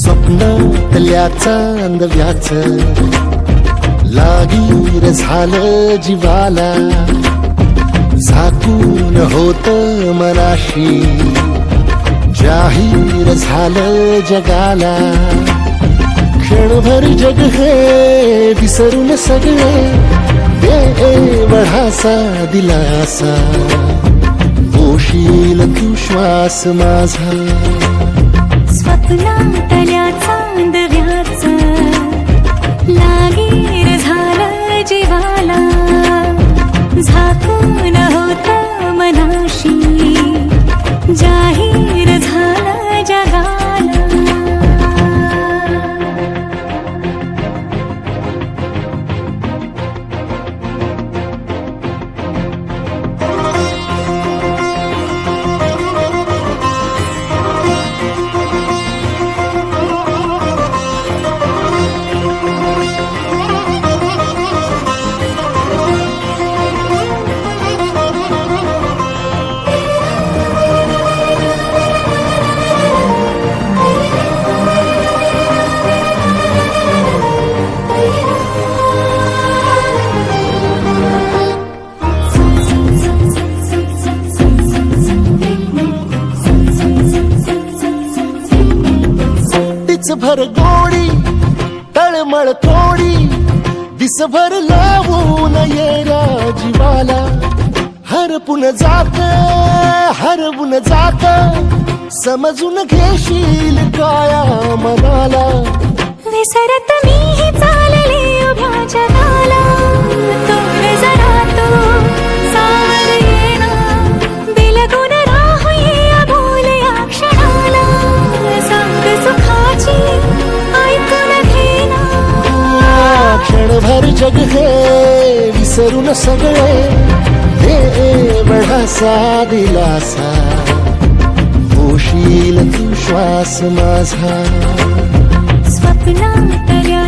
स्वप्नातल्या चांदव्याच लागीर झालं जीवाला, झाकून होत मनाशी जाहीर झालं जगाला. क्षणभर जग हे विसरून सगळे देवढासा दिलासा, पोशील तू श्वास माझा. स्वप्नातल्या चांदव्याच लागीर झालं जीवाला, झाकून होत मनाशी जाहीर झालं जगाला. भर गोडी तळमळ थोडी दिसभर लावून येरा जीवाला. हरपून जात समजून घेशील काया मनाला. विसरत मी चालले उभ्या जगाला, तोर जरा तो सावर येना, बिलगून राहुये अबोल या क्षणाला. सांग सुखाची ऐकून घेना, क्षणभर जग हे विसरून सगळे देवढासा दिलासा, पोशील तू श्वास माझा. स्वप्नातल्या